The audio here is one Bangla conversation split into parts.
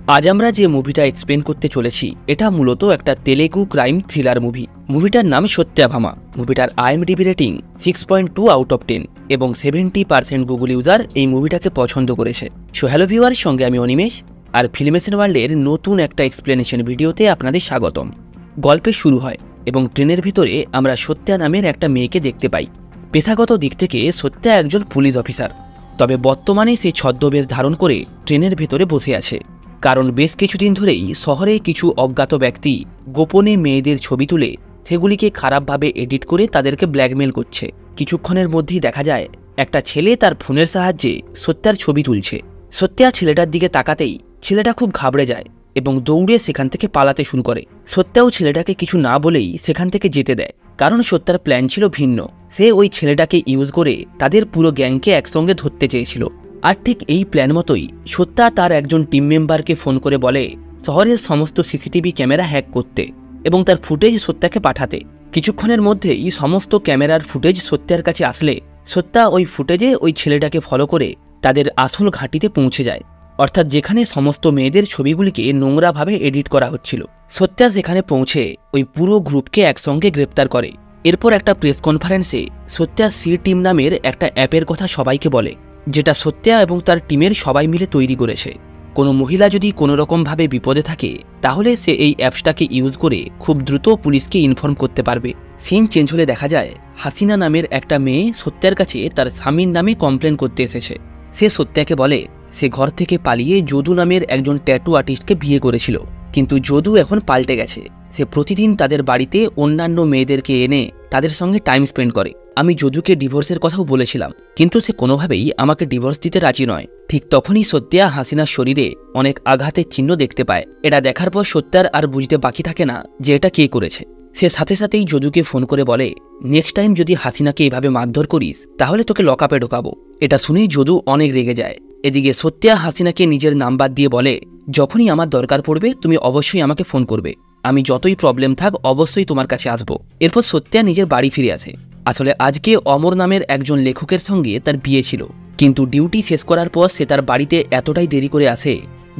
আজ আমরা যে মুভিটা এক্সপ্লেন করতে চলেছি এটা মূলত একটা তেলেগু ক্রাইম থ্রিলার মুভি। মুভিটার নাম সত্যাভামা। মুভিটার IMDb রেটিং 6.2 আউট অফ 10 এবং 70% গুগল ইউজার এই মুভিটাকে পছন্দ করেছে। সো হ্যালো ভিউয়ার, সঙ্গে আমি অনিমেষ, আর ফিল্মেশন ওয়ার্ল্ডের নতুন একটা এক্সপ্লেনেশন ভিডিওতে আপনাদের স্বাগতম। গল্পে শুরু হয় এবং ট্রেনের ভিতরে আমরা সত্যা নামের একটা মেয়েকে দেখতে পাই। পেশাগত দিক থেকে সত্যা একজন পুলিশ অফিসার, তবে বর্তমানে সে ছদ্মবেশ ধারণ করে ট্রেনের ভেতরে বসে আছে। কারণ বেশ কিছুদিন ধরেই শহরে কিছু অজ্ঞাত ব্যক্তি গোপনে মেয়েদের ছবি তুলে সেগুলিকে খারাপভাবে এডিট করে তাদেরকে ব্ল্যাকমেল করছে। কিছুক্ষণের মধ্যেই দেখা যায় একটা ছেলে তার ফোনের সাহায্যে সত্যার ছবি তুলছে। সত্যা ছেলেটার দিকে তাকাতেই ছেলেটা খুব ঘাবড়ে যায় এবং দৌড়ে সেখান থেকে পালাতে শুরু করে। সত্যাও ছেলেটাকে কিছু না বলেই সেখান থেকে যেতে দেয়, কারণ সত্যার প্ল্যান ছিল ভিন্ন। সে ওই ছেলেটাকে ইউজ করে তাদের পুরো গ্যাংকে একসঙ্গে ধরতে চেয়েছিল। আর ঠিক এই প্ল্যান মতোই সত্যা তার একজন টিম মেম্বারকে ফোন করে বলে শহরের সমস্ত সিসিটিভি ক্যামেরা হ্যাক করতে এবং তার ফুটেজ সত্যাকে পাঠাতে। কিছুক্ষণের মধ্যেই সমস্ত ক্যামেরার ফুটেজ সত্যার কাছে আসলে সত্যা ওই ফুটেজে ওই ছেলেটাকে ফলো করে তাদের আসল ঘাঁটিতে পৌঁছে যায়, অর্থাৎ যেখানে সমস্ত মেয়েদের ছবিগুলিকে নোংরাভাবে এডিট করা হচ্ছিল। সত্যা সেখানে পৌঁছে ওই পুরো গ্রুপকে একসঙ্গে গ্রেপ্তার করে। এরপর একটা প্রেস কনফারেন্সে সত্যা সি টিম নামের একটা অ্যাপের কথা সবাইকে বলে, যেটা সত্যা এবং তার টিমের সবাই মিলে তৈরি করেছে। কোনো মহিলা যদি কোনো রকমভাবে বিপদে থাকে তাহলে সে এই অ্যাপসটাকে ইউজ করে খুব দ্রুত পুলিশকে ইনফর্ম করতে পারবে। সিন চেঞ্জ হলে দেখা যায় হাসিনা নামের একটা মেয়ে সত্যার কাছে তার স্বামীর নামে কমপ্লেন করতে এসেছে। সে সত্যাকে বলে সে ঘর থেকে পালিয়ে যদু নামের একজন ট্যাটু আর্টিস্টকে বিয়ে করেছিল, কিন্তু যদু এখন পাল্টে গেছে। সে প্রতিদিন তাদের বাড়িতে অন্যান্য মেয়েদেরকে এনে তাদের সঙ্গে টাইম স্পেন্ড করে। আমি যদুকে ডিভোর্সের কথাও বলেছিলাম, কিন্তু সে কোনোভাবেই আমাকে ডিভোর্স দিতে রাজি নয়। ঠিক তখনই সত্যা হাসিনার শরীরে অনেক আঘাতের চিহ্ন দেখতে পায়। এটা দেখার পর সত্যার আর বুঝতে বাকি থাকে না যে এটা কে করেছে। সে সাথে সাথেই যদুকে ফোন করে বলে নেক্সট টাইম যদি হাসিনাকে এভাবে মারধর করিস তাহলে তোকে লকআপে ঢোকাবো। এটা শুনেই যদু অনেক রেগে যায়। এদিকে সত্যা হাসিনাকে নিজের নাম্বার দিয়ে বলে যখনই আমার দরকার পড়বে তুমি অবশ্যই আমাকে ফোন করবে, আমি যতই প্রবলেম থাক অবশ্যই তোমার কাছে আসবো। এরপর সত্যা নিজের বাড়ি ফিরে আসে। আসলে আজকে অমর নামের একজন লেখকের সঙ্গে তার বিয়ে ছিল, কিন্তু ডিউটি শেষ করার পর সে তার বাড়িতে এতটাই দেরি করে আসে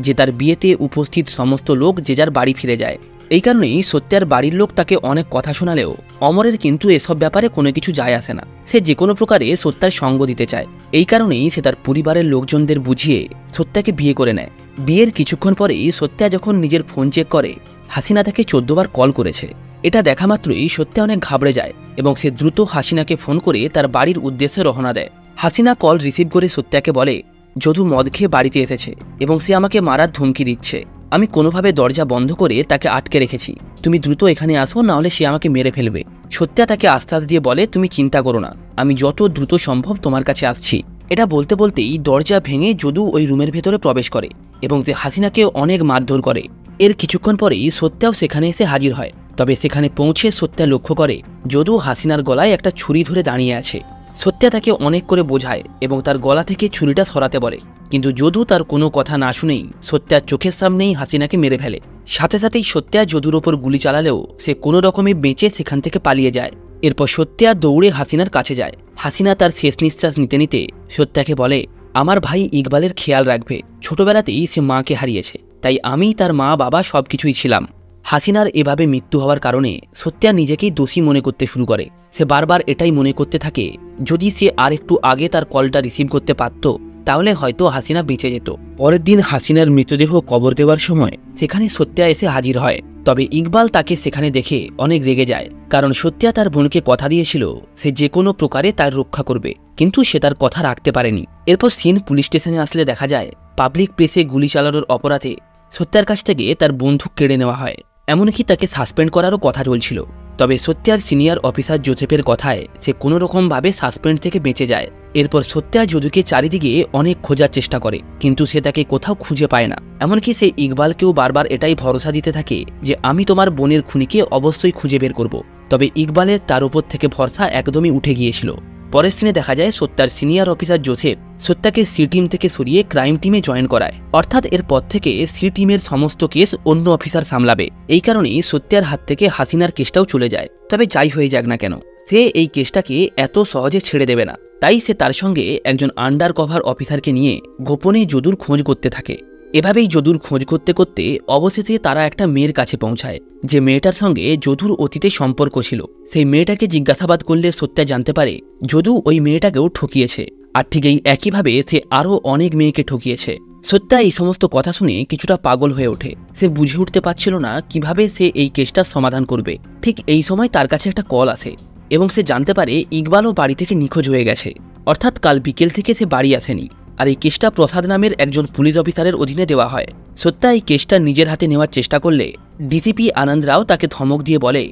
যে তার বিয়েতে উপস্থিত সমস্ত লোক যে যার বাড়ি ফিরে যায়। এই কারণেই সত্যার বাড়ির লোক তাকে অনেক কথা শোনালেও অমরের কিন্তু এসব ব্যাপারে কোনো কিছু যায় আসে না। সে যে কোনো প্রকারে সত্যার সঙ্গ দিতে চায়। এই কারণেই সে তার পরিবারের লোকজনদের বুঝিয়ে সত্যাকে বিয়ে করে নেয়। বিয়ের কিছুক্ষণ পরেই সত্যা যখন নিজের ফোন চেক করে হাসিনা তাকে 14 বার কল করেছে। এটা দেখা মাত্রই সত্যা অনেক ঘাবড়ে যায় এবং সে দ্রুত হাসিনাকে ফোন করে তার বাড়ির উদ্দেশ্যে রওনা দেয়। হাসিনা কল রিসিভ করে সত্যাকে বলে যদু মদ খেয়ে বাড়িতে এসেছে এবং সে আমাকে মারার ধমকি দিচ্ছে। আমি কোনোভাবে দরজা বন্ধ করে তাকে আটকে রেখেছি, তুমি দ্রুত এখানে আসো, নাহলে সে আমাকে মেরে ফেলবে। সত্যা তাকে আশ্বাস দিয়ে বলে তুমি চিন্তা করো না, আমি যত দ্রুত সম্ভব তোমার কাছে আসছি। এটা বলতে বলতেই দরজা ভেঙে যদু ওই রুমের ভেতরে প্রবেশ করে এবং সে হাসিনাকে অনেক মারধর করে। এর কিছুক্ষণ পরেই সত্যাও সেখানে এসে হাজির হয়। তবে সেখানে পৌঁছে সত্যা লক্ষ্য করে যদু হাসিনার গলায় একটা ছুরি ধরে দাঁড়িয়ে আছে। সত্যা তাকে অনেক করে বোঝায় এবং তার গলা থেকে ছুরিটা সরাতে বলে, কিন্তু যদু তার কোনো কথা না শুনেই সত্যার চোখের সামনেই হাসিনাকে মেরে ফেলে। সাথে সাথেই সত্যা যদুর ওপর গুলি চালালেও সে কোনো রকমে বেঁচে সেখান থেকে পালিয়ে যায়। এরপর সত্যা দৌড়ে হাসিনার কাছে যায়। হাসিনা তার শেষ নিঃশ্বাস নিতে নিতে সত্যাকে বলে আমার ভাই ইকবালের খেয়াল রাখবে, ছোটবেলাতেই সে মাকে হারিয়েছে, তাই আমি তার মা বাবা সবকিছুই ছিলাম। হাসিনার এভাবে মৃত্যু হওয়ার কারণে সত্যা নিজেকেই দোষী মনে করতে শুরু করে। সে বারবার এটাই মনে করতে থাকে যদি সে আর একটু আগে তার কলটা রিসিভ করতে পারত তাহলে হয়তো হাসিনা বেঁচে যেত। পরের দিন হাসিনার মৃতদেহ কবর দেওয়ার সময় সেখানে সত্যা এসে হাজির হয়। তবে ইকবাল তাকে সেখানে দেখে অনেক রেগে যায়, কারণ সত্যা তার বোনকে কথা দিয়েছিল সে যে কোনো প্রকারে তার রক্ষা করবে, কিন্তু সে তার কথা রাখতে পারেনি। এরপর সিন পুলিশ স্টেশনে আসলে দেখা যায় পাবলিক প্লেসে গুলি চালানোর অপরাধে সত্যার কাছ থেকে তার বন্দুক কেড়ে নেওয়া হয়। এমনকি তাকে সাসপেন্ড করারও কথা চলছিল। তবে সত্যার সিনিয়র অফিসার জোসেফের কথায় সে কোনো রকমভাবে সাসপেন্ড থেকে বেঁচে যায়। এরপর সত্যা যদুকে চারিদিকে অনেক খোঁজার চেষ্টা করে, কিন্তু সে তাকে কোথাও খুঁজে পায় না। এমনকি সে ইকবালকেও বারবার এটাই ভরসা দিতে থাকে যে আমি তোমার বোনের খুনিকে অবশ্যই খুঁজে বের করব। তবে ইকবালের তার উপর থেকে ভরসা একদমই উঠে গিয়েছিল। পরের সিনে দেখা যায় সত্যার সিনিয়র অফিসার জোসেফ সত্যাকে সি টিম থেকে সরিয়ে ক্রাইম টিমে জয়েন করায়, অর্থাৎ এরপর থেকে সি টিমের সমস্ত কেস অন্য অফিসার সামলাবে। এই কারণেই সত্যার হাত থেকে হাসিনার কেসটাও চলে যায়। তবে যাই হয়ে যাক না কেন, সে এই কেসটাকে এত সহজে ছেড়ে দেবে না, তাই সে তার সঙ্গে একজন আন্ডার কভার অফিসারকে নিয়ে গোপনে যদুর খোঁজ করতে থাকে। এভাবেই যদুর খোঁজ করতে করতে অবশেষে তারা একটা মেয়ের কাছে পৌঁছায়, যে মেয়েটার সঙ্গে যদুর অতীতে সম্পর্ক ছিল। সেই মেয়েটাকে জিজ্ঞাসাবাদ করলে সত্যা জানতে পারে যদু ওই মেয়েটাকেও ঠকিয়েছে, আর ঠিক এই একইভাবে সে আরও অনেক মেয়েকে ঠকিয়েছে। সত্যা এই সমস্ত কথা শুনে কিছুটা পাগল হয়ে ওঠে। সে বুঝে উঠতে পারছিল না কিভাবে সে এই কেসটার সমাধান করবে। ঠিক এই সময় তার কাছে একটা কল আসে এবং সে জানতে পারে ইকবালও বাড়ি থেকে নিখোঁজ হয়ে গেছে, অর্থাৎ কাল বিকেল থেকে সে বাড়ি আসেনি। আর এই কেসটা প্রসাদ নামের একজন পুলিশ অফিসারের অধীনে দেওয়া হয়। সত্যা এই কেসটা নিজের হাতে নেওয়ার চেষ্টা করলে ডিসিপি আনন্দ রাও তাকে ধমক দিয়ে বলে,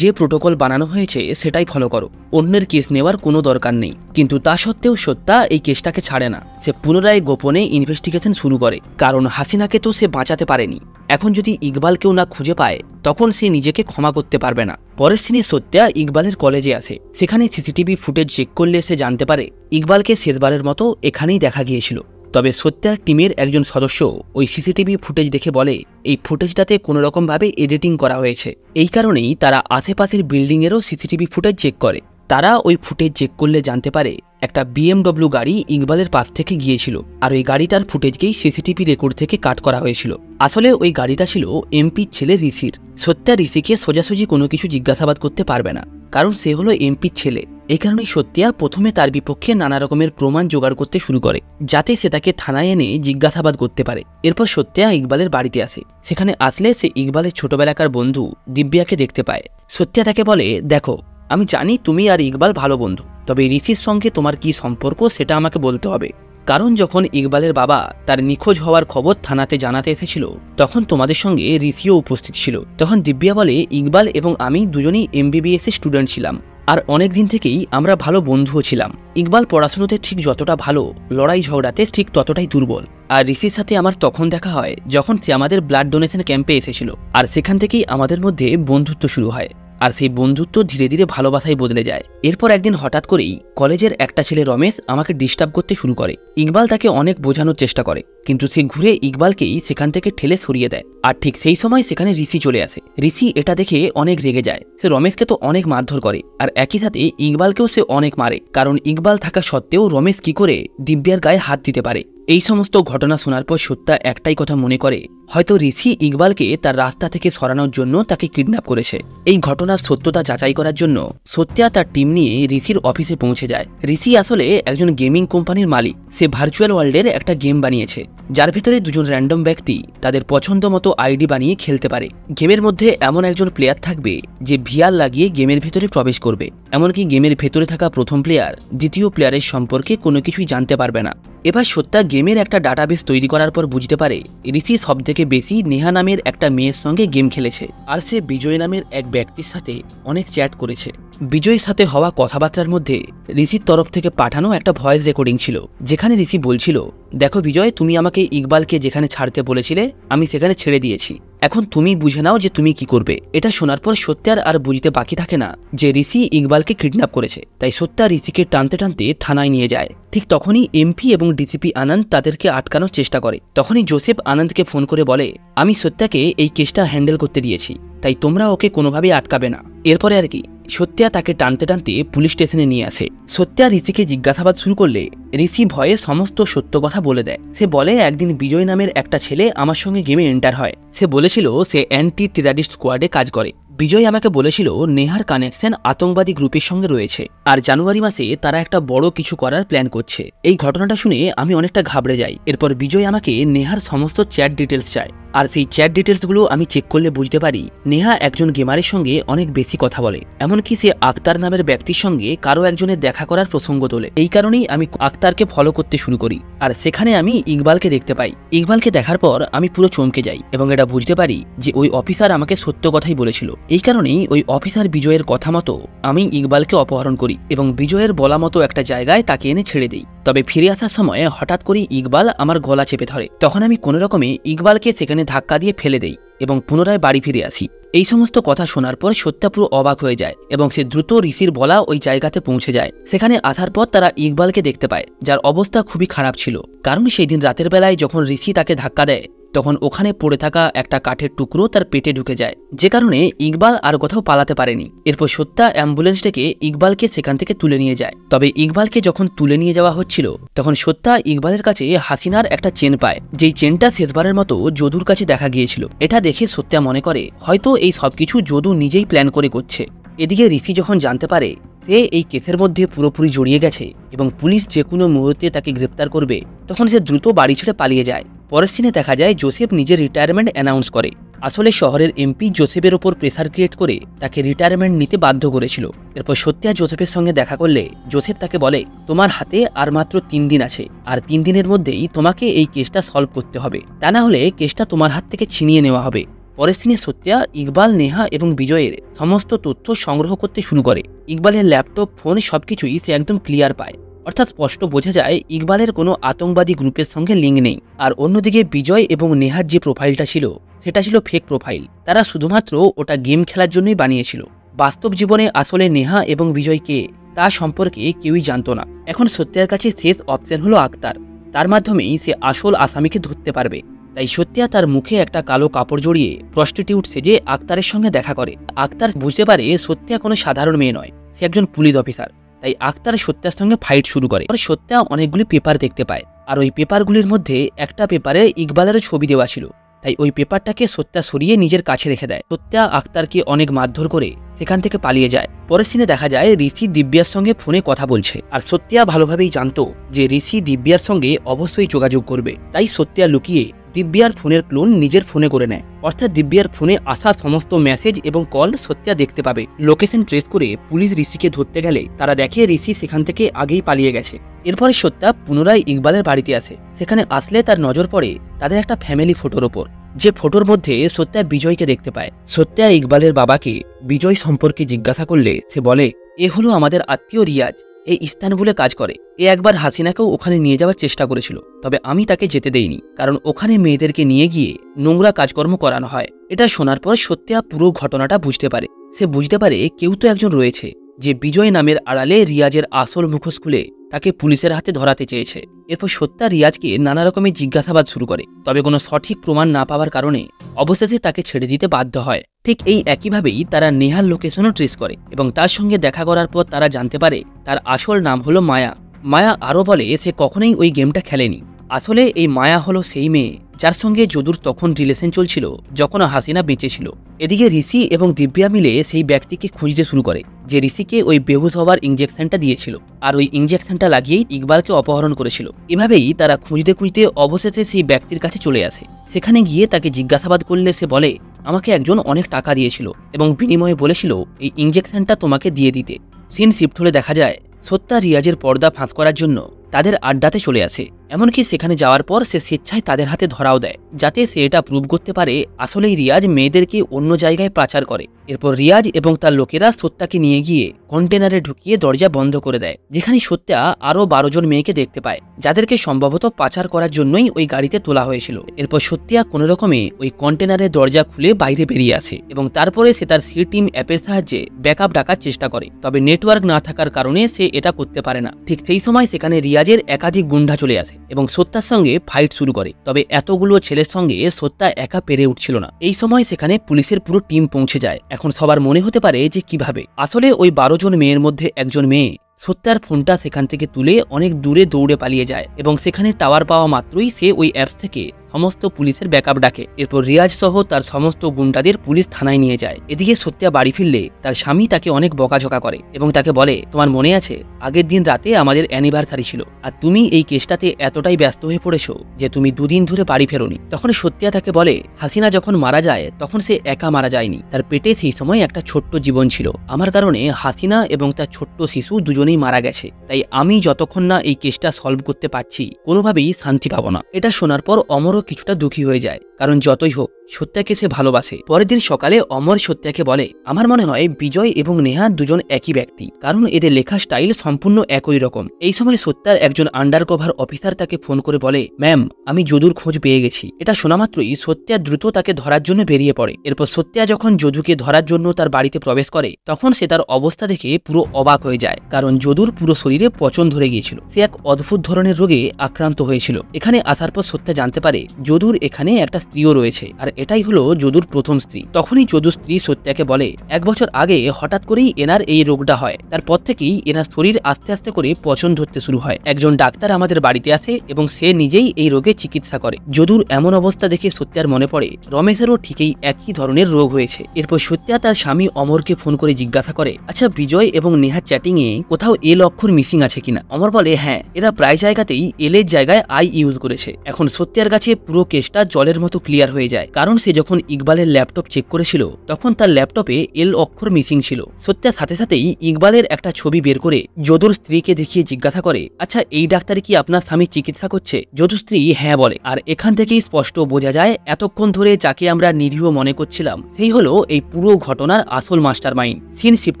যে প্রোটোকল বানানো হয়েছে সেটাই ফলো করো, অন্যের কেস নেওয়ার কোনো দরকার নেই। কিন্তু তা সত্ত্বেও সত্যা এই কেসটাকে ছাড়ে না। সে পুনরায় গোপনে ইনভেস্টিগেশন শুরু করে, কারণ হাসিনাকে তো সে বাঁচাতে পারেনি। এখন যদি ইকবালকেও না খুঁজে পায় তখন সে নিজেকে ক্ষমা করতে পারবে না। পরের দিনে সত্যা ইকবালের কলেজে আসে। সেখানে সিসিটিভি ফুটেজ চেক করলে সে জানতে পারে ইকবালকে শেষবারের মতো এখানেই দেখা গিয়েছিল। তবে সত্যার টিমের একজন সদস্য ওই সিসিটিভি ফুটেজ দেখে বলে এই ফুটেজটাতে কোনোরকমভাবে এডিটিং করা হয়েছে। এই কারণেই তারা আশেপাশের বিল্ডিংয়েরও সিসিটিভি ফুটেজ চেক করে। তারা ওই ফুটেজ চেক করলে জানতে পারে একটা BMW গাড়ি ইকবালের পাশ থেকে গিয়েছিল, আর ওই গাড়িটার ফুটেজকেই সিসিটিভি রেকর্ড থেকে কাট করা হয়েছিল। আসলে ওই গাড়িটা ছিল এমপির ছেলে ঋষির। সত্যা ঋষিকে সোজাসুজি কোনো কিছু জিজ্ঞাসাবাদ করতে পারবে না, কারণ সে হলো এমপির ছেলে। এই কারণেই সত্যা প্রথমে তার বিপক্ষে নানা রকমের প্রমাণ জোগাড় করতে শুরু করে, যাতে সে তাকে থানায় এনে জিজ্ঞাসাবাদ করতে পারে। এরপর সত্যা ইকবালের বাড়িতে আসে। সেখানে আসলে সে ইকবালের ছোটবেলাকার বন্ধু দিব্যাকে দেখতে পায়। সত্যা তাকে বলে, দেখো, আমি জানি তুমি আর ইকবাল ভালো বন্ধু, তবে ঋষির সঙ্গে তোমার কি সম্পর্ক সেটা আমাকে বলতে হবে। কারণ যখন ইকবালের বাবা তার নিখোঁজ হওয়ার খবর থানাতে জানাতে এসেছিল তখন তোমাদের সঙ্গে ঋষিও উপস্থিত ছিল। তখন দিব্যা বলে, ইকবাল এবং আমি দুজনেই MBBS এর স্টুডেন্ট ছিলাম, আর অনেক দিন থেকেই আমরা ভালো বন্ধুও ছিলাম। ইকবাল পড়াশুনোতে ঠিক যতটা ভালো, লড়াই ঝগড়াতে ঠিক ততটাই দুর্বল। আর ঋষির সাথে আমার তখন দেখা হয় যখন সে আমাদের ব্লাড ডোনেশন ক্যাম্পে এসেছিল, আর সেখান থেকেই আমাদের মধ্যে বন্ধুত্ব শুরু হয়। আর সেই বন্ধুত্ব ধীরে ধীরে ভালোবাসায় বদলে যায়। এরপর একদিন হঠাৎ করেই কলেজের একটা ছেলে রমেশ আমাকে ডিস্টার্ব করতে শুরু করে। ইকবাল তাকে অনেক বোঝানোর চেষ্টা করে, কিন্তু সে ঘুরে ইকবালকেই সেখান থেকে ঠেলে সরিয়ে দেয়। আর ঠিক সেই সময় সেখানে ঋষি চলে আসে। ঋষি এটা দেখে অনেক রেগে যায়। সে রমেশকে তো অনেক মারধর করে, আর একই সাথে ইকবালকেও সে অনেক মারে, কারণ ইকবাল থাকা সত্ত্বেও রমেশ কি করে দিব্যার গায়ে হাত দিতে পারে। এই সমস্ত ঘটনা শোনার পর সত্যা একটাই কথা মনে করে, হয়তো ঋষি ইকবালকে তার রাস্তা থেকে সরানোর জন্য তাকে কিডন্যাপ করেছে। এই ঘটনার সত্যতা যাচাই করার জন্য সত্যা তার টিম নিয়ে ঋষির অফিসে পৌঁছে যায়। ঋষি আসলে একজন গেমিং কোম্পানির মালিক। সে ভার্চুয়াল ওয়ার্ল্ডের একটা গেম বানিয়েছে, যার ভেতরে দুজন র্যান্ডম ব্যক্তি তাদের পছন্দ মতো আইডি বানিয়ে খেলতে পারে। গেমের মধ্যে এমন একজন প্লেয়ার থাকবে যে VR লাগিয়ে গেমের ভেতরে প্রবেশ করবে। এমনকি গেমের ভেতরে থাকা প্রথম প্লেয়ার দ্বিতীয় প্লেয়ারের সম্পর্কে কোনো কিছুই জানতে পারবে না। এবার সত্যা গেমের একটা ডাটাবেস তৈরি করার পর বুঝতে পারে ঋষি সবথেকে বেশি নেহা নামের একটা মেয়ের সঙ্গে গেম খেলেছে, আর সে বিজয় নামের এক ব্যক্তির সাথে অনেক চ্যাট করেছে। বিজয়ের সাথে হওয়া কথাবার্তার মধ্যে ঋষির তরফ থেকে পাঠানো একটা ভয়েস রেকর্ডিং ছিল, যেখানে ঋষি বলছিল, দেখো বিজয়, তুমি আমাকে ইকবালকে যেখানে ছাড়তে বলেছিলে আমি সেখানে ছেড়ে দিয়েছি, এখন তুমি বুঝে নাও যে তুমি কি করবে। এটা শোনার পর সত্যার আর বুঝতে বাকি থাকে না যে ঋষি ইকবালকে কিডন্যাপ করেছে। তাই সত্যা ঋষিকে টানতে টানতে থানায় নিয়ে যায়। ঠিক তখনই MP এবং ডিসিপি আনন্দ তাদেরকে আটকানোর চেষ্টা করে। তখনই জোসেফ আনন্দকে ফোন করে বলে, আমি সত্যাকে এই কেসটা হ্যান্ডেল করতে দিয়েছি, তাই তোমরা ওকে কোনোভাবেই আটকাবে না। এরপরে আর কি, সত্যা তাকে টানতে টানতে পুলিশ স্টেশনে নিয়ে আসে। সত্যা ঋষিকে জিজ্ঞাসাবাদ শুরু করলে ঋষি ভয়ে সমস্ত সত্য কথা বলে দেয়। সে বলে, একদিন বিজয় নামের একটা ছেলে আমার সঙ্গে গেমে এন্টার হয়। সে বলেছিল সে অ্যান্টি টেরারিস্ট স্কোয়াডে কাজ করে। বিজয় আমাকে বলেছিল নেহার কানেকশন আতঙ্কবাদী গ্রুপের সঙ্গে রয়েছে, আর জানুয়ারি মাসে তারা একটা বড় কিছু করার প্ল্যান করছে। এই ঘটনাটা শুনে আমি অনেকটা ঘাবড়ে যাই। এরপর বিজয় আমাকে নেহার সমস্ত চ্যাট ডিটেলস চায়, আর সেই চ্যাট ডিটেলসগুলো আমি চেক করলে বুঝতে পারি নেহা একজন গেমারের সঙ্গে অনেক বেশি কথা বলে। এমনকি সে আক্তার নামের ব্যক্তির সঙ্গে কারো একজনের দেখা করার প্রসঙ্গ তোলে। এই কারণেই আমি আক্তারকে ফলো করতে শুরু করি, আর সেখানে আমি ইকবালকে দেখতে পাই। ইকবালকে দেখার পর আমি পুরো চমকে যাই এবং এটা বুঝতে পারি যে ওই অফিসার আমাকে সত্য কথাই বলেছিল। এই কারণেই ওই অফিসার বিজয়ের কথা মতো আমি ইকবালকে অপহরণ করি এবং বিজয়ের বলা মতো একটা জায়গায় তাকে এনে ছেড়ে দিই। তবে ফিরে আসার সময় হঠাৎ করে ইকবাল আমার গলা চেপে ধরে। তখন আমি কোনো রকমে ইকবালকে সেখানে ধাক্কা দিয়ে ফেলে দেই এবং পুনরায় বাড়ি ফিরে আসি। এই সমস্ত কথা শোনার পর সত্যা পুরো অবাক হয়ে যায় এবং সে দ্রুত ঋষির বলা ওই জায়গাতে পৌঁছে যায়। সেখানে আসার পর তারা ইকবালকে দেখতে পায়, যার অবস্থা খুবই খারাপ ছিল। কারণ সেই দিন রাতের বেলায় যখন ঋষি তাকে ধাক্কা দেয় তখন ওখানে পড়ে থাকা একটা কাঠের টুকরো তার পেটে ঢুকে যায়, যে কারণে ইকবাল আর কোথাও পালাতে পারেনি। এরপর সত্যা অ্যাম্বুলেন্স ডেকে ইকবালকে সেখান থেকে তুলে নিয়ে যায়। তবে ইকবালকে যখন তুলে নিয়ে যাওয়া হচ্ছিল তখন সত্যা ইকবালের কাছে হাসিনার একটা চেন পায়, যেই চেনটা শেষবারের মতো যদুর কাছে দেখা গিয়েছিল। এটা দেখে সত্যা মনে করে হয়তো এই সবকিছু যদু নিজেই প্ল্যান করে করছে। এদিকে ঋষি যখন জানতে পারে সে এই কেসের মধ্যে পুরোপুরি জড়িয়ে গেছে এবং পুলিশ যে কোনো মুহূর্তে তাকে গ্রেপ্তার করবে, তখন সে দ্রুত বাড়ি ছেড়ে পালিয়ে যায়। পরের সিনে দেখা যায় জোসেফ নিজের রিটায়ারমেন্ট অ্যানাউন্স করে। আসলে শহরের এমপি জোসেফের ওপর প্রেসার ক্রিয়েট করে তাকে রিটায়ারমেন্ট নিতে বাধ্য করেছিল। এরপর সত্যা জোসেফের সঙ্গে দেখা করলে জোসেফ তাকে বলে, তোমার হাতে আর মাত্র 3 দিন আছে, আর 3 দিনের মধ্যেই তোমাকে এই কেসটা সলভ করতে হবে, তা না হলে কেসটা তোমার হাত থেকে ছিনিয়ে নেওয়া হবে। পরের সিনে সত্যা ইকবাল, নেহা এবং বিজয়ের সমস্ত তথ্য সংগ্রহ করতে শুরু করে। ইকবালের ল্যাপটপ, ফোন সবকিছুই সে একদম ক্লিয়ার পায়, অর্থাৎ স্পষ্ট বোঝা যায় ইকবালের কোনো আতঙ্কবাদী গ্রুপের সঙ্গে লিঙ্ক নেই। আর অন্যদিকে বিজয় এবং নেহার যে প্রোফাইলটা ছিল সেটা ছিল ফেক প্রোফাইল, তারা শুধুমাত্র ওটা গেম খেলার জন্যই বানিয়েছিল। বাস্তব জীবনে আসলে নেহা এবং বিজয় কে তা সম্পর্কে কেউই জানতো না। এখন সত্যার কাছে শেষ অপশন হলো আক্তার, তার মাধ্যমেই সে আসল আসামিকে ধরতে পারবে। তাই সত্যা তার মুখে একটা কালো কাপড় জড়িয়ে প্রস্টিটিউট সেজে আক্তারের সঙ্গে দেখা করে। আক্তার বুঝতে পারে সত্যা কোনো সাধারণ মেয়ে নয়, সে একজন পুলিশ অফিসার। তাই আক্তার সত্যার সঙ্গে ফাইট শুরু করে। সত্যা অনেকগুলি পেপার দেখতে পায়, আর ওই পেপারগুলির মধ্যে একটা পেপারে ইকবালেরও ছবি দেওয়া ছিল। তাই ওই পেপারটাকে সত্যা সরিয়ে নিজের কাছে রেখে দেয়। সত্যা আক্তারকে অনেক মারধর করে সেখান থেকে পালিয়ে যায়। পরের সিনে দেখা যায় ঋষি দিব্যার সঙ্গে ফোনে কথা বলছে, আর সত্যা ভালোভাবেই জানতো যে ঋষি দিব্যার সঙ্গে অবশ্যই যোগাযোগ করবে। তাই সত্যা লুকিয়ে দিব্যার ফোনের ক্লোন নিজের ফোনে করে নেয়, অর্থাৎ দিব্যার ফোনে আসা সমস্ত মেসেজ এবং কল সত্যা দেখতে পাবে। লোকেশন ট্রেস করে পুলিশ ঋষিকে ধরতে গেলে তারা দেখে ঋষি সেখান থেকে আগেই পালিয়ে গেছে। এরপরে সত্যা পুনরায় ইকবালের বাড়িতে আসে। সেখানে আসলে তার নজর পড়ে তাদের একটা ফ্যামিলি ফটোর ওপর, যে ফটোর মধ্যে সত্যা বিজয়কে দেখতে পায়। সত্যা ইকবালের বাবাকে বিজয় সম্পর্কে জিজ্ঞাসা করলে সে বলে, এ হলো আমাদের আত্মীয় রিয়াজ, এই ইস্তানবুলে কাজ করে। এ একবার হাসিনাকেও ওখানে নিয়ে যাওয়ার চেষ্টা করেছিল, তবে আমি তাকে যেতে দেইনি, কারণ ওখানে মেয়েদেরকে নিয়ে গিয়ে নোংরা কাজকর্ম করানো হয়। এটা শোনার পর সত্যা পুরো ঘটনাটা বুঝতে পারে। সে বুঝতে পারে কেউ তো একজন রয়েছে যে বিজয় নামের আড়ালে রিয়াজের আসল মুখোশ খুলে তাকে পুলিশের হাতে ধরাতে চেয়েছে। এরপর সত্যা রিয়াজকে নানা রকমের জিজ্ঞাসাবাদ শুরু করে, তবে কোনো সঠিক প্রমাণ না পাওয়ার কারণে অবশেষে তাকে ছেড়ে দিতে বাধ্য হয়। ঠিক এই একইভাবেই তারা নেহার লোকেশনও ট্রেস করে এবং তার সঙ্গে দেখা করার পর তারা জানতে পারে তার আসল নাম হলো মায়া। মায়া আরও বলে সে কখনোই ওই গেমটা খেলেনি। আসলে এই মায়া হলো সেই মেয়ে যার সঙ্গে যদুর তখন রিলেশন চলছিল যখন হাসিনা বেঁচে ছিল। এদিকে ঋষি এবং দিব্যা মিলে সেই ব্যক্তিকে খুঁজতে শুরু করে যে ঋষিকে ওই বেহুশ হওয়ার ইঞ্জেকশনটা দিয়েছিল, আর ওই ইঞ্জেকশনটা লাগিয়েই ইকবালকে অপহরণ করেছিল। এভাবেই তারা খুঁজতে খুঁজতে অবশেষে সেই ব্যক্তির কাছে চলে আসে। সেখানে গিয়ে তাকে জিজ্ঞাসাবাদ করলে সে বলে, আমাকে একজন অনেক টাকা দিয়েছিল এবং বিনিময়ে বলেছিল এই ইঞ্জেকশনটা তোমাকে দিয়ে দিতে। সিন শিফট হলে দেখা যায় সত্যা রিয়াজের পর্দা ফাঁস করার জন্য তাদের আড্ডাতে চলে আসে। এমনকি সেখানে যাওয়ার পর সে স্বেচ্ছায় তাদের হাতে ধরাও দেয়, যাতে সে এটা প্রুভ করতে পারে আসলেই রিয়াজ মেয়েদেরকে অন্য জায়গায় পাচার করে। এরপর রিয়াজ এবং তার লোকেরা সত্যাকে নিয়ে গিয়ে কন্টেনারে ঢুকিয়ে দরজা বন্ধ করে দেয়, যেখানে সত্যা আরও 12 জন মেয়েকে দেখতে পায়, যাদেরকে সম্ভবত পাচার করার জন্যই ওই গাড়িতে তোলা হয়েছিল। এরপর সত্যা কোনো রকমে ওই কন্টেনারের দরজা খুলে বাইরে বেরিয়ে আসে এবং তারপরে সে তার সি টিম অ্যাপের সাহায্যে ব্যাকআপ ডাকার চেষ্টা করে, তবে নেটওয়ার্ক না থাকার কারণে সে এটা করতে পারে না। ঠিক সেই সময় সেখানে রিয়াজের একাধিক গুন্ডা চলে আসে এবং সত্যার সঙ্গে ফাইট শুরু করে, তবে এতগুলো ছেলের সঙ্গে সত্যা একা পেরে উঠছিল না। এই সময় সেখানে পুলিশের পুরো টিম পৌঁছে যায়। এখন সবার মনে হতে পারে যে কিভাবে আসলে ওই 12 জন মেয়ের মধ্যে একজন মেয়ে সত্যার ফোনটা সেখান থেকে তুলে অনেক দূরে দৌড়ে পালিয়ে যায় এবং সেখানে টাওয়ার পাওয়া মাত্রই সে ওই অ্যাপস থেকে সমস্ত পুলিশের ব্যাকআপ ডাকে। এরপর রিয়াজ সহ তার সমস্ত গুন্ডাদের পুলিশ থানায় নিয়ে যায়। এদিকে সত্যা বাড়ি ফিরলে তার স্বামী তাকে অনেক বকাঝকা করে এবং তাকে বলে, তোমার মনে আছে আগের দিন রাতে আমাদের অ্যানিভার্সারি ছিল, আর তুমি এই কেসটাতে এতটাই ব্যস্ত হয়ে পড়েছো যে তুমি 2 দিন ধরে বাড়ি ফেরোনি। তখন সত্যা তাকে বলে, হাসিনা যখন মারা যায় তখন সে একা মারা যায়নি, তার পেটে সেই সময় একটা ছোট্ট জীবন ছিল। আমার কারণে হাসিনা এবং তার ছোট্ট শিশু দুজনেই মারা গেছে, তাই আমি যতক্ষণ না এই কেসটা সলভ করতে পারছি কোনোভাবেই শান্তি পাবো না। এটা শোনার পর অমরও কিছুটা দুঃখী হয়ে যায়, কারণ যতই হোক সত্যাকে সে ভালোবাসে। পরের দিন সকালে অমর সত্যাকে বলে, আমার মনে হয় বিজয় এবং নেহা দুজন একই ব্যক্তি, কারণ এদের লেখা স্টাইল সম্পূর্ণ একই রকম। এই সময় সত্যার একজন আন্ডারকভার অফিসার তাকে ফোন করে বলে, ম্যাম, আমি যদুর খোঁজ পেয়ে গেছি। এটা শোনা মাত্রই সত্যা দ্রুত তাকে ধরার জন্য বেরিয়ে পড়ে। এরপর সত্যা যখন যদুকে ধরার জন্য তার বাড়িতে প্রবেশ করে, তখন সে তার অবস্থা দেখে পুরো অবাক হয়ে যায়, কারণ যদুর পুরো শরীরে পচন ধরে গিয়েছিল। সে এক অদ্ভুত ধরনের রোগে আক্রান্ত হয়েছিল। এখানে আসার পর সত্যা জানতে পারে যদুর এখানে একটা স্ত্রীও রয়েছে, আর এটাই হলো যদুর প্রথম স্ত্রী। তখনই যদুর স্ত্রী সত্যাকে বলে, 1 বছর আগে হঠাৎ করেই এনার এই রোগটা হয়, তারপর থেকেই এনার শরীর আস্তে আস্তে করে পচন ধরতে শুরু হয়। একজন ডাক্তার আমাদের বাড়িতে আসে এবং সে নিজেই এই রোগে চিকিৎসা করে। যদুর এমন অবস্থা দেখে সত্যার মনে পড়ে রমেশেরও ঠিকই একই ধরনের রোগ হয়েছে। এরপর সত্যা তার স্বামী অমরকে ফোন করে জিজ্ঞাসা করে, আচ্ছা বিজয় এবং নেহা চ্যাটিং এ কোথাও এল অক্ষর মিসিং আছে কিনা? অমর বলে, হ্যাঁ, এরা প্রায় জায়গাতেই এল এর জায়গায় আই ইউজ করেছে। এখন সত্যার কাছে পুরো কেসটা জলের মতো ক্লিয়ার হয়ে যায়, কারণ সে যখন ইকবালের ল্যাপটপ চেক করেছিল তখন তার ল্যাপটপে এল অক্ষর মিসিং ছিল। সত্যা সাথে সাথেই ইকবালের একটা ছবি বের করে যদুর স্ত্রীকে দেখিয়ে জিজ্ঞাসা করে, আচ্ছা এই ডাক্তারে কি আপনার স্বামী চিকিৎসা করছে? যদুর স্ত্রী হ্যাঁ বলে। আর এখান থেকেই স্পষ্ট বোঝা যায় এতক্ষণ ধরে যাকে আমরা নিরীহ মনে করছিলাম সেই হলো এই পুরো ঘটনার আসল মাস্টার মাইন্ড। সিন শিফট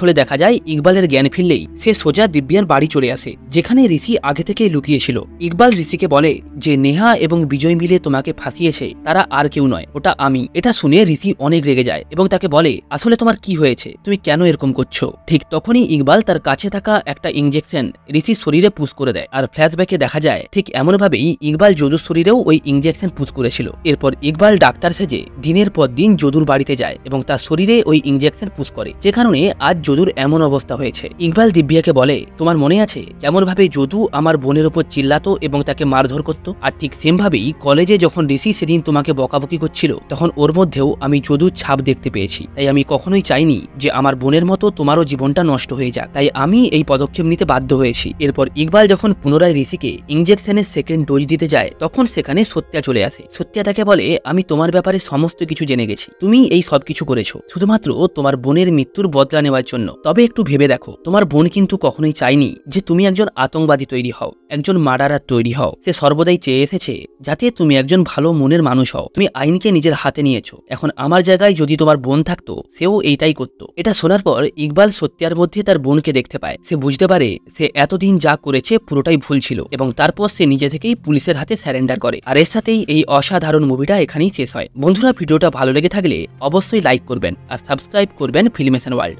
হলে দেখা যায় ইকবালের জ্ঞান ফিরলেই সে সোজা দিব্যার বাড়ি চলে আসে, যেখানে ঋষি আগে থেকে লুকিয়েছিল। ইকবাল ঋষিকে বলে যে নেহা এবং বিজয় মিলে তোমাকে ফাঁসিয়েছে, তারা আর কেউ নয়, ওটা আমি। এটা শুনে ঋষি অনেক রেগে যায় এবং তাকে বলে, আসলে তোমার কি হয়েছে, তুমি কেন এরকম করছো? ঠিক তখনই ইকবাল তার কাছে থাকা একটা ইনজেকশন ঋষির শরীরে পুশ করে দেয়, আর ফ্ল্যাশব্যাকে দেখা যায় ঠিক এমনভাবেই ইকবাল যদুর শরীরেও ওই ইনজেকশন পুশ করেছিল। এরপর ইকবাল ডাক্তার সেজে দিনের পর দিন যদুর বাড়িতে যায় এবং তার শরীরে ওই ইনজেকশন পুশ করে, যে কারণে আজ যদুর এমন অবস্থা হয়েছে। ইকবাল দিব্যাকে বলে, তোমার মনে আছে কেমন ভাবে যদু আমার বোনের উপর চিল্লাতো এবং তাকে মারধর করতো? আর ঠিক সেম ভাবেই কলেজে যখন ঋষি সেদিন তোমাকে বকাবকি করছিল তখন ওর মধ্যেও আমি যদুর ছাপ দেখতে পেয়েছি। তাই আমি কখনোই চাইনি যে আমার বোনের মতো তোমারও জীবনটা নষ্ট হয়ে যাক, তাই আমি এই পদক্ষেপ নিতে বাধ্য হয়েছি। এরপর ইকবাল যখন পুনরায় ঋষিকে ইনজেকশনের সেকেন্ড ডোজ দিতে যায় তখন সেখানে সত্যা চলে আসে। সত্যা তাকে বলে, আমি তোমার ব্যাপারে সমস্ত কিছু জেনে গেছি, তুমি এই সব কিছু করেছো শুধুমাত্র তোমার বোনের মৃত্যুর বদলা নেওয়ার জন্য। তবে একটু ভেবে দেখো, তোমার বোন কিন্তু কখনোই চাইনি যে তুমি একজন আতঙ্কবাদী তৈরি হও, একজন মার্ডারার তৈরি হও। সে সর্বদাই চেয়ে এসেছে যাতে তুমি একজন ভালো মনের মানুষ হও। তুমি আইনকে নিজের হাতে নিয়েছো। এখন আমার জায়গায় যদি তোমার বোন থাকতো সেও এইটাই করতো। এটা শোনার পর ইকবাল সত্যার মধ্যে তার বোনকে দেখতে পায়। সে বুঝতে পারে সে এতদিন যা করেছে পুরোটাই ভুল ছিল এবং তারপর সে নিজে থেকেই পুলিশের হাতে স্যারেন্ডার করে। আর এর সাথেই এই অসাধারণ মুভিটা এখানেই শেষ হয়। বন্ধুরা, ভিডিওটা ভালো লেগে থাকলে অবশ্যই লাইক করবেন আর সাবস্ক্রাইব করবেন ফিল্মেশন ওয়ার্ল্ড।